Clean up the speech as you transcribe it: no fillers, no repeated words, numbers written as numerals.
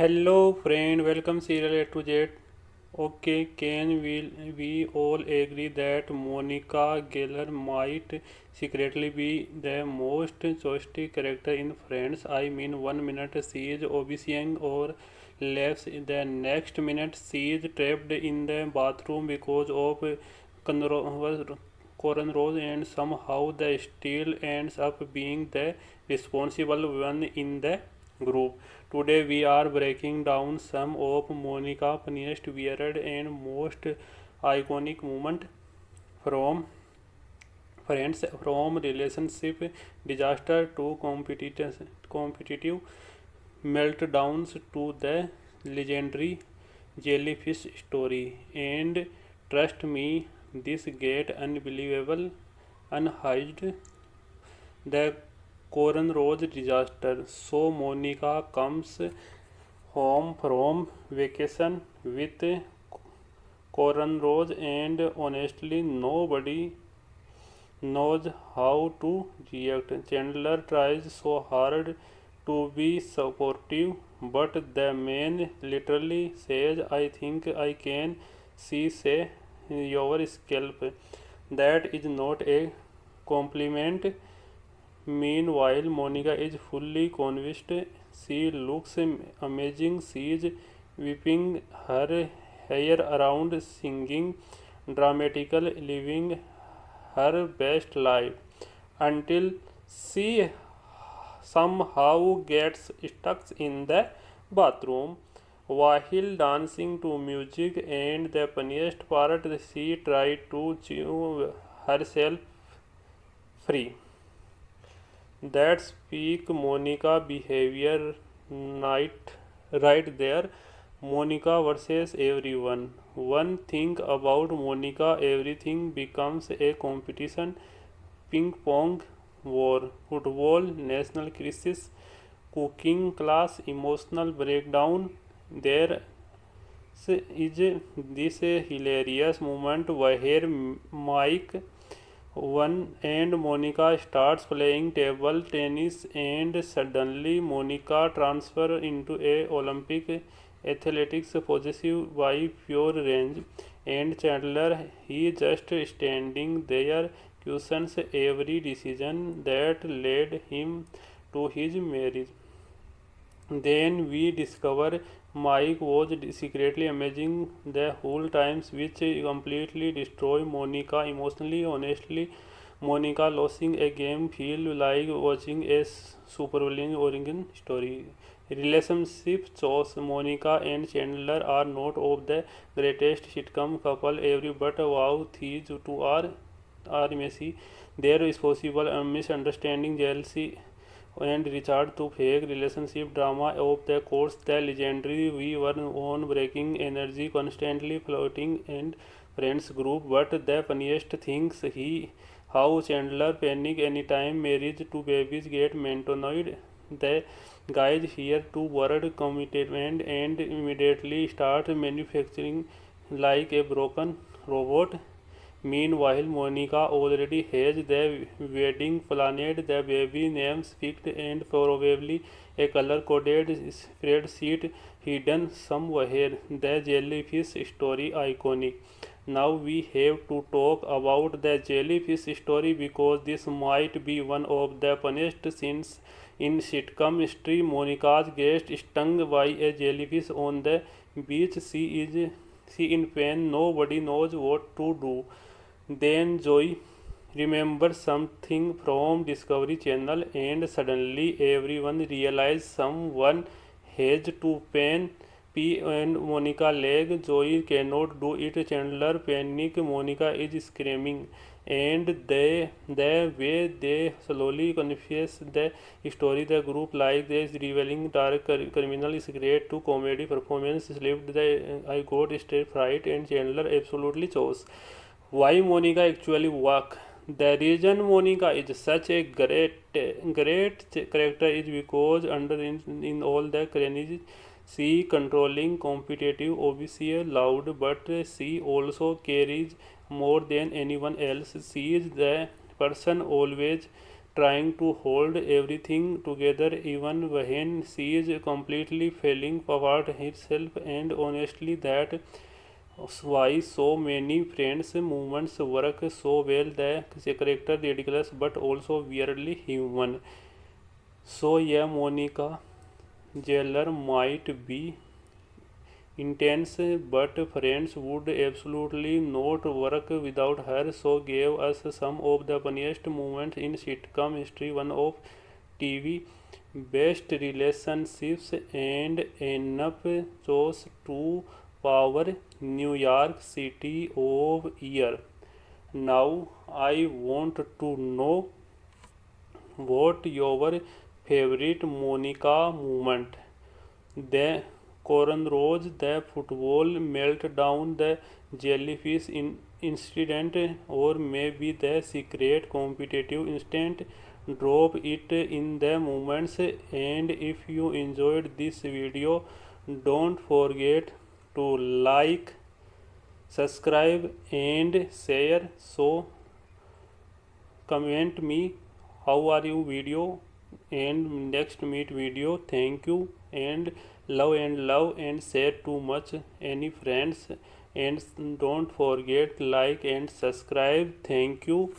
Hello friend, welcome serial A to Z. Okay, we all agree that Monica Geller might secretly be the most chaotic character in Friends? I mean, 1 minute she is obsessing or laughs, the next minute she is trapped in the bathroom because of cornrows, and somehow the still ends up being the responsible one in the group. Today we are breaking down some of Monica's funniest, weird, and most iconic moment from Friends, from relationship disaster to competitive meltdowns to the legendary jellyfish story. And trust me, this get unbelievable, unhinged. The Cornrows disaster. So Monica comes home from vacation with cornrows, and honestly nobody knows how to react. Chandler tries so hard to be supportive, but the man literally says, I think I can see say your scalp. That is not a compliment. Meanwhile, Monica is fully convinced. She looks amazing. She is whipping her hair around, singing dramatical, living her best life until she somehow gets stuck in the bathroom while dancing to music, and the funniest part, she tried to chew herself free. That's peak Monica behavior night right there. Monica versus everyone. One thing about Monica, everything becomes a competition. Ping pong war, football, national crisis, cooking class, emotional breakdown. There is this hilarious moment where Mike one and Monica starts playing table tennis, and suddenly Monica transfers into a Olympic athletics possessive by pure range, and Chandler he just standing there questions every decision that led him to his marriage. Then we discover Mike was secretly amazing the whole times, which completely destroy Monica emotionally. Honestly, Monica losing a game feel like watching a supervillain origin story. Relationship chores. Monica and Chandler are not of the greatest sitcom couple ever, but wow, these two are messy. There is possible a misunderstanding, jealousy, and Richard to fake relationship drama of the course. The legendary we were on breaking energy constantly floating and friends group. But the funniest things he how Chandler panic anytime marriage to babies get mentanoid. The guys hear two word commitment and immediately start manufacturing like a broken robot. Meanwhile, Monica already has the wedding planned, the baby names picked, and probably a color-coded spreadsheet hidden somewhere. The jellyfish story iconic. Now we have to talk about the jellyfish story because this might be one of the funniest scenes in sitcom history. Monica's guest stung by a jellyfish on the beach. She in pain. Nobody knows what to do. Then Joy remembers something from Discovery Channel, and suddenly everyone realizes someone has to pee and Monica leg. Joy cannot do it. Chandler panic. Monica is screaming, and the way they slowly confess the story, the group like this revealing dark criminal is great to comedy performance slipped the I got straight fright, and Chandler absolutely chose. Why Monica actually work? The reason Monica is such a great character is because in all the crannies she controlling, competitive, obviously loud, but she also carries more than anyone else. She is the person always trying to hold everything together even when she is completely falling apart herself, and honestly that why so many Friends moments work so well. The character ridiculous but also weirdly human. So yeah, Monica Geller might be intense, but Friends would absolutely not work without her. So gave us some of the funniest moments in sitcom history, one of TV best relationships, and enough chose to power New York City of year. Now I want to know what your favorite Monica moment. The cornrows, the football meltdown, the jellyfish incident, or maybe the secret competitive instant. Drop it in the moments. And if you enjoyed this video, don't forget to like, subscribe, and share. So comment me how are you video, and next meet video. Thank you, and love and share too much any friends, and don't forget like and subscribe. Thank you.